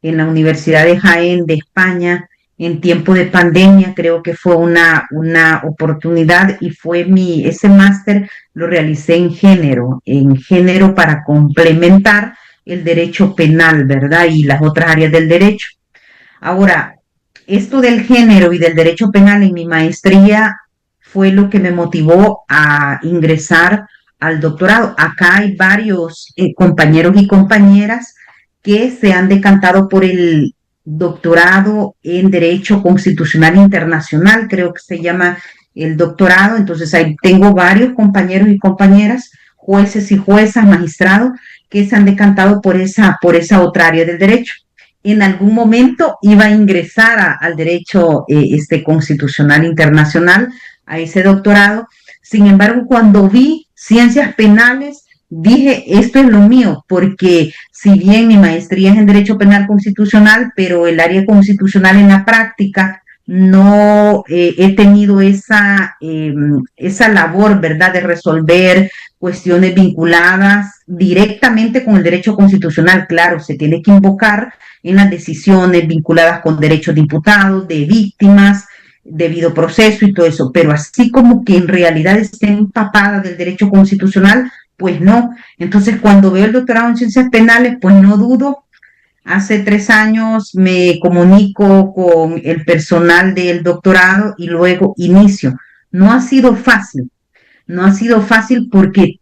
en la Universidad de Jaén de España en tiempo de pandemia. Creo que fue una oportunidad y ese máster lo realicé en género para complementar el derecho penal, ¿verdad? Y las otras áreas del derecho. Ahora, esto del género y del derecho penal en mi maestría fue lo que me motivó a ingresar al doctorado. Acá hay varios compañeros y compañeras que se han decantado por el doctorado en Derecho Constitucional Internacional, creo que se llama el doctorado. Entonces ahí tengo varios compañeros y compañeras, jueces y juezas, magistrados, que se han decantado por esa otra área del derecho. En algún momento iba a ingresar al derecho constitucional internacional, a ese doctorado. Sin embargo, cuando vi ciencias penales, dije, esto es lo mío, porque si bien mi maestría es en Derecho Penal Constitucional, pero el área constitucional en la práctica no he tenido esa labor, ¿verdad?, de resolver cuestiones vinculadas directamente con el derecho constitucional. Claro, se tiene que invocar en las decisiones vinculadas con derechos de imputados, de víctimas, debido proceso y todo eso, pero así como que en realidad esté empapada del derecho constitucional, pues no. Entonces, cuando veo el doctorado en ciencias penales, pues no dudo. Hace 3 años me comunico con el personal del doctorado y luego inicio. No ha sido fácil, no ha sido fácil porque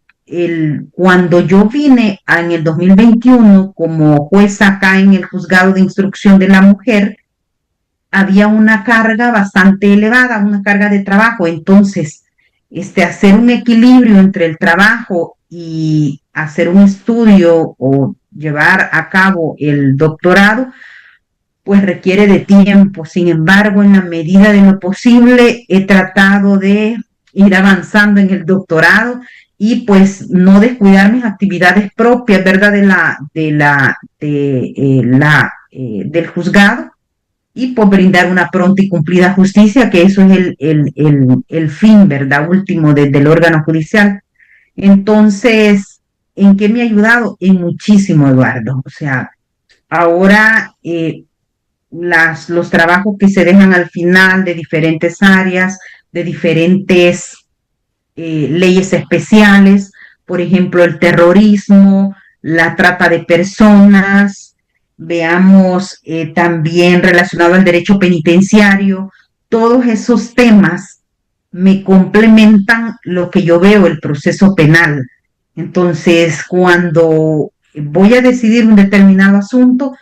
cuando yo vine en el 2021 como jueza acá en el juzgado de instrucción de la mujer, había una carga bastante elevada, una carga de trabajo. Entonces, hacer un equilibrio entre el trabajo y hacer un estudio o llevar a cabo el doctorado, pues requiere de tiempo. Sin embargo, en la medida de lo posible, he tratado de ir avanzando en el doctorado y pues no descuidar mis actividades propias, ¿verdad? Del juzgado, y por brindar una pronta y cumplida justicia, que eso es el fin, ¿verdad?, último del órgano judicial. Entonces, ¿en qué me ha ayudado? En muchísimo, Eduardo. O sea, ahora los trabajos que se dejan al final de diferentes áreas, de diferentes leyes especiales, por ejemplo, el terrorismo, la trata de personas, veamos también relacionado al derecho penitenciario, todos esos temas me complementan lo que yo veo, el proceso penal. Entonces, cuando voy a decidir un determinado asunto,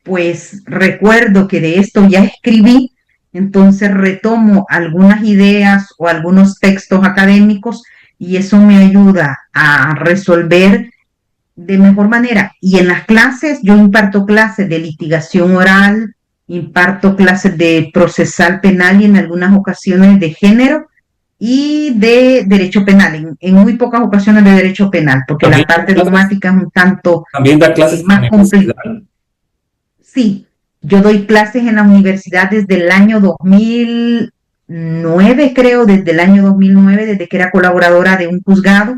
pues recuerdo que de esto ya escribí, entonces retomo algunas ideas o algunos textos académicos y eso me ayuda a resolver de mejor manera. Y en las clases, yo imparto clases de litigación oral, imparto clases de procesal penal y en algunas ocasiones de género. y de derecho penal, en muy pocas ocasiones de derecho penal, porque la También, parte dogmática es un tanto también da clases en la más complicada. universidad. Sí, yo doy clases en la universidad desde el año 2009, creo, desde el año 2009, desde que era colaboradora de un juzgado.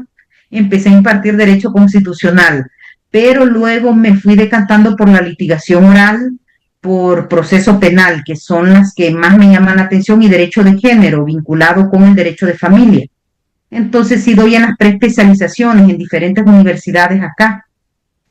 Empecé a impartir derecho constitucional, pero luego me fui decantando por la litigación oral, por proceso penal, que son las que más me llaman la atención, y derecho de género, vinculado con el derecho de familia. Entonces sí doy en las preespecializaciones en diferentes universidades acá.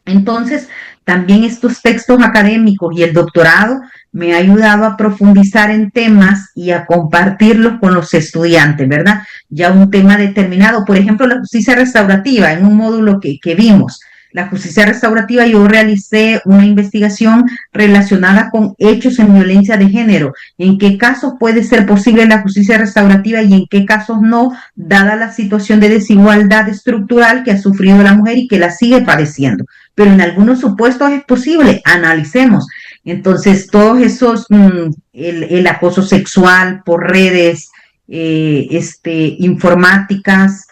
Entonces, también estos textos académicos y el doctorado me ha ayudado a profundizar en temas y a compartirlos con los estudiantes, ¿verdad? Ya un tema determinado, por ejemplo, la justicia restaurativa, en un módulo que vimos. La justicia restaurativa, yo realicé una investigación relacionada con hechos en violencia de género. ¿En qué casos puede ser posible la justicia restaurativa y en qué casos no, dada la situación de desigualdad estructural que ha sufrido la mujer y que la sigue padeciendo? Pero en algunos supuestos es posible, analicemos. Entonces, todos esos, el acoso sexual por redes informáticas,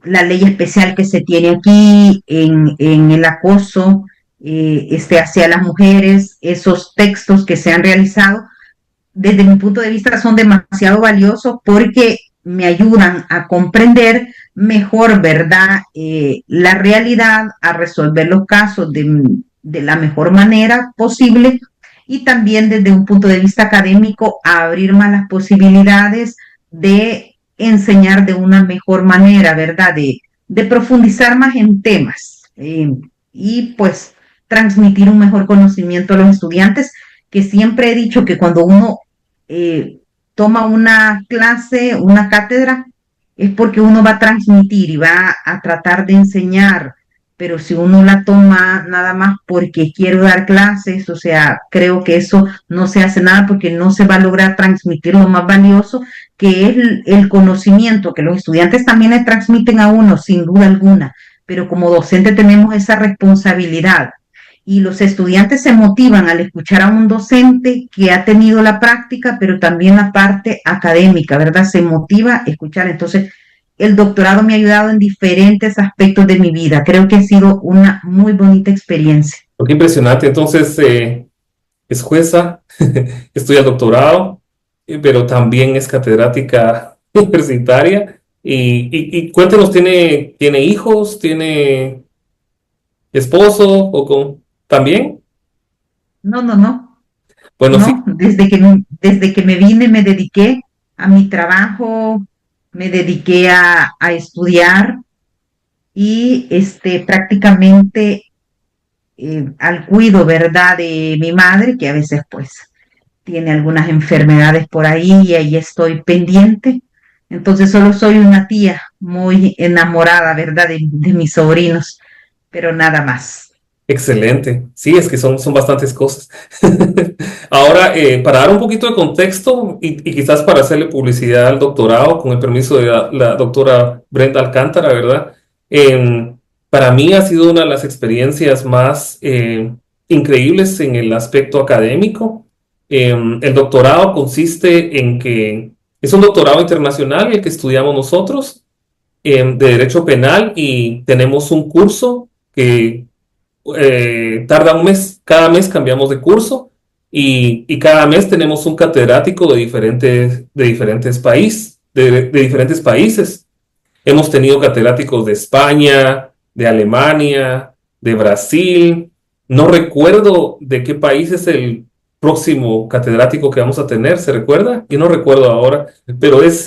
la ley especial que se tiene aquí en el acoso hacia las mujeres, esos textos que se han realizado, desde mi punto de vista son demasiado valiosos porque me ayudan a comprender mejor, ¿verdad? La realidad, a resolver los casos de la mejor manera posible y también desde un punto de vista académico a abrir más las posibilidades de enseñar de una mejor manera, ¿verdad? De profundizar más en temas y pues transmitir un mejor conocimiento a los estudiantes, que siempre he dicho que cuando uno eh, toma una clase, una cátedra, es porque uno va a transmitir y va a tratar de enseñar, pero si uno la toma nada más porque quiero dar clases, o sea, creo que eso no se hace nada porque no se va a lograr transmitir lo más valioso, que es el conocimiento que los estudiantes también le transmiten a uno, sin duda alguna, pero como docente tenemos esa responsabilidad y los estudiantes se motivan al escuchar a un docente que ha tenido la práctica, pero también la parte académica, ¿verdad? Se motiva a escuchar. Entonces, el doctorado me ha ayudado en diferentes aspectos de mi vida. Creo que ha sido una muy bonita experiencia. Qué impresionante. Entonces, es jueza, estudia doctorado, pero también es catedrática universitaria. Y cuéntenos, ¿tiene hijos? ¿Tiene esposo? ¿También? No, no, no, Bueno, sí, no. Desde que me vine me dediqué a mi trabajo, me dediqué a estudiar y prácticamente al cuido, ¿verdad?, de mi madre, que a veces pues tiene algunas enfermedades por ahí y ahí estoy pendiente. Entonces solo soy una tía muy enamorada, ¿verdad?, de mis sobrinos, pero nada más. excelente. Sí, es que son bastantes cosas. Ahora, para dar un poquito de contexto y quizás para hacerle publicidad al doctorado, con el permiso de la doctora Brenda Alcántara, ¿verdad? Em, para mí ha sido una de las experiencias más increíbles en el aspecto académico. El doctorado consiste en que es un doctorado internacional el que estudiamos nosotros, de Derecho Penal, y tenemos un curso que tarda un mes. Cada mes cambiamos de curso y cada mes tenemos un catedrático de diferentes países. Hemos tenido catedráticos de España, de Alemania, de Brasil. No recuerdo de qué país es el próximo catedrático que vamos a tener, ¿se recuerda? Yo no recuerdo ahora, pero es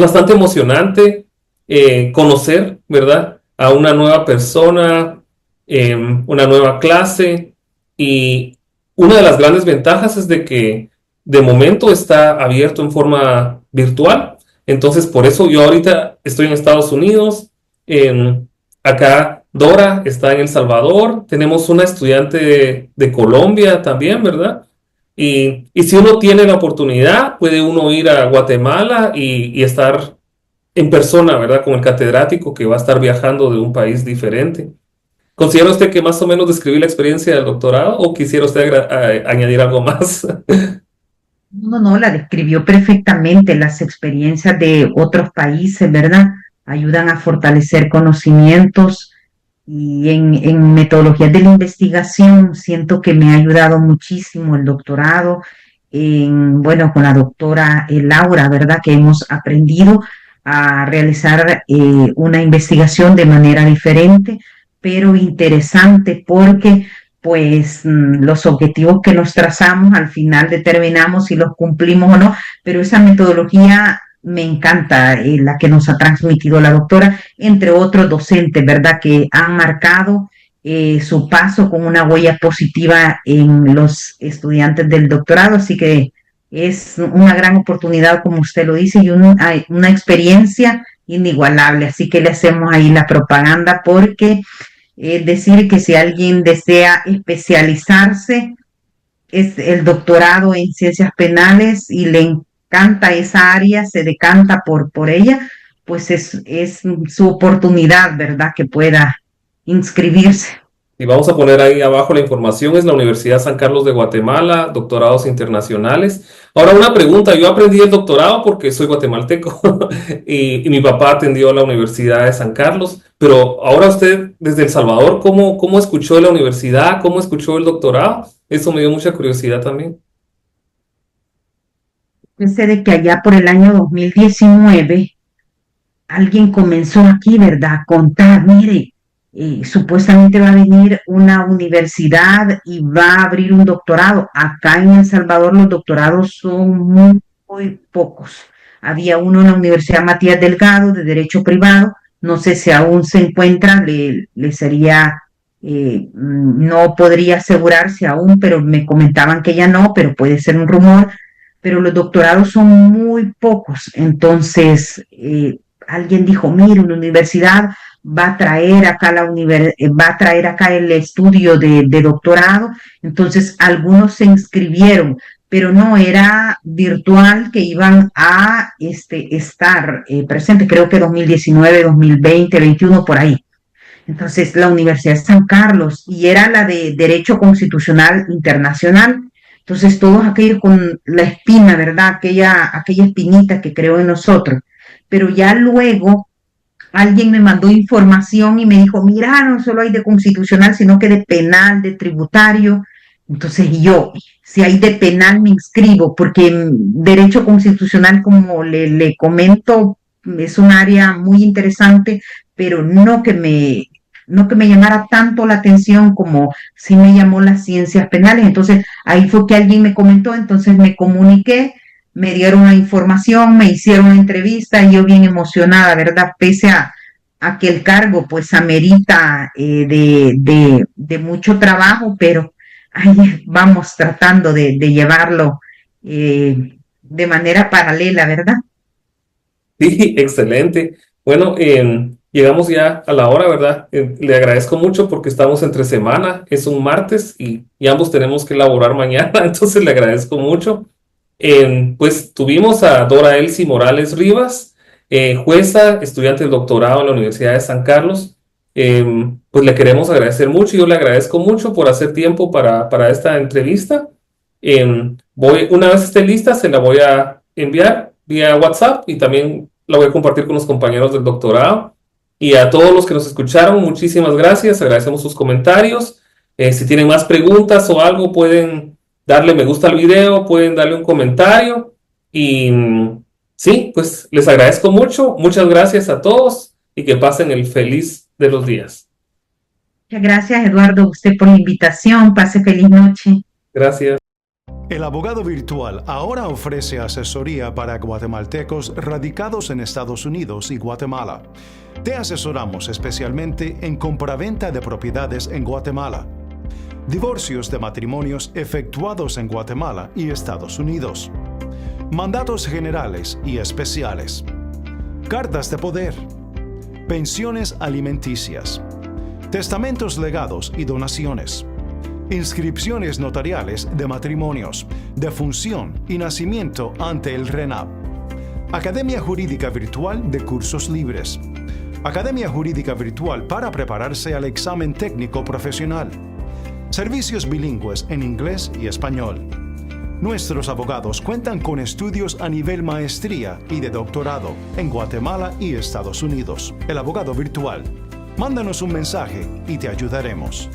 bastante emocionante conocer, ¿verdad? A una nueva persona, una nueva clase, y una de las grandes ventajas es de que de momento está abierto en forma virtual. Entonces, por eso yo ahorita estoy en Estados Unidos. Acá Dora está en El Salvador. Tenemos una estudiante de Colombia también, ¿verdad? Y si uno tiene la oportunidad, puede uno ir a Guatemala y estar en persona, ¿verdad? Con el catedrático que va a estar viajando de un país diferente. ¿Considera usted que más o menos describí la experiencia del doctorado o quisiera usted añadir algo más? No, no, la describió perfectamente. Las experiencias de otros países, ¿verdad? Ayudan a fortalecer conocimientos y en metodologías de la investigación siento que me ha ayudado muchísimo el doctorado, bueno, con la doctora Laura, ¿verdad? Que hemos aprendido a realizar una investigación de manera diferente, pero interesante porque pues los objetivos que nos trazamos al final determinamos si los cumplimos o no, pero esa metodología me encanta, la que nos ha transmitido la doctora, entre otros docentes, ¿verdad? Que han marcado su paso con una huella positiva en los estudiantes del doctorado, así que es una gran oportunidad, como usted lo dice, y una experiencia inigualable, así que le hacemos ahí la propaganda porque decir que si alguien desea especializarse, es el doctorado en ciencias penales y le encanta esa área, se decanta por ella, pues es su oportunidad, ¿verdad? Que pueda inscribirse. Y vamos a poner ahí abajo la información, es la Universidad San Carlos de Guatemala, doctorados internacionales. Ahora una pregunta, yo aprendí el doctorado porque soy guatemalteco y mi papá atendió a la Universidad de San Carlos, pero ahora usted desde El Salvador, ¿cómo escuchó de la universidad? ¿Cómo escuchó el doctorado? Eso me dio mucha curiosidad también. Pensé de que allá por el año 2019 alguien comenzó aquí, ¿verdad? A contar, mire, supuestamente va a venir una universidad y va a abrir un doctorado. Acá en El Salvador los doctorados son muy pocos. Había uno en la Universidad Matías Delgado de Derecho Privado, no sé si aún se encuentra, le sería, no podría asegurarse aún, pero me comentaban que ya no, pero puede ser un rumor, pero los doctorados son muy pocos, entonces alguien dijo, mire, una universidad va a traer acá va a traer acá el estudio de doctorado, entonces algunos se inscribieron, pero no era virtual que iban a estar presentes, creo que 2019, 2020, 21 por ahí. Entonces, la Universidad de San Carlos y era la de Derecho Constitucional Internacional. Entonces, todos aquellos con la espina, ¿verdad? Aquella espinita que creó en nosotros. Pero ya luego alguien me mandó información y me dijo, mira, no solo hay de constitucional, sino que de penal, de tributario. Entonces yo, si hay de penal, me inscribo, porque derecho constitucional, como le comento, es un área muy interesante, pero no que me llamara tanto la atención como sí me llamó las ciencias penales. Entonces ahí fue que alguien me comentó, entonces me comuniqué, me dieron la información, me hicieron una entrevista y yo bien emocionada, ¿verdad? Pese a que el cargo pues amerita de mucho trabajo, pero ahí vamos tratando de llevarlo de manera paralela, ¿verdad? Sí, excelente. Bueno, llegamos ya a la hora, ¿verdad? Le agradezco mucho porque estamos entre semana, es un martes y ambos tenemos que elaborar mañana, entonces le agradezco mucho. Pues tuvimos a Dora Elsie Morales Rivas, jueza, estudiante del doctorado en la Universidad de San Carlos. Pues le queremos agradecer mucho, yo le agradezco mucho por hacer tiempo para esta entrevista. Una vez esté lista, se la voy a enviar vía WhatsApp y también la voy a compartir con los compañeros del doctorado. Y a todos los que nos escucharon, muchísimas gracias, agradecemos sus comentarios. Si tienen más preguntas o algo, pueden darle me gusta al video, pueden darle un comentario. Y sí, pues les agradezco mucho, muchas gracias a todos y que pasen el feliz de los días. Muchas gracias, Eduardo, a usted por la invitación. Pase feliz noche. Gracias. El abogado virtual ahora ofrece asesoría para guatemaltecos radicados en Estados Unidos y Guatemala. Te asesoramos especialmente en compraventa de propiedades en Guatemala, divorcios de matrimonios efectuados en Guatemala y Estados Unidos, mandatos generales y especiales, cartas de poder, pensiones alimenticias, testamentos legados y donaciones, inscripciones notariales de matrimonios, defunción y nacimiento ante el RENAP, Academia Jurídica Virtual de cursos libres, Academia Jurídica Virtual para prepararse al examen técnico profesional, servicios bilingües en inglés y español, Nuestros abogados cuentan con estudios a nivel maestría y de doctorado en Guatemala y Estados Unidos. El abogado virtual. Mándanos un mensaje y te ayudaremos.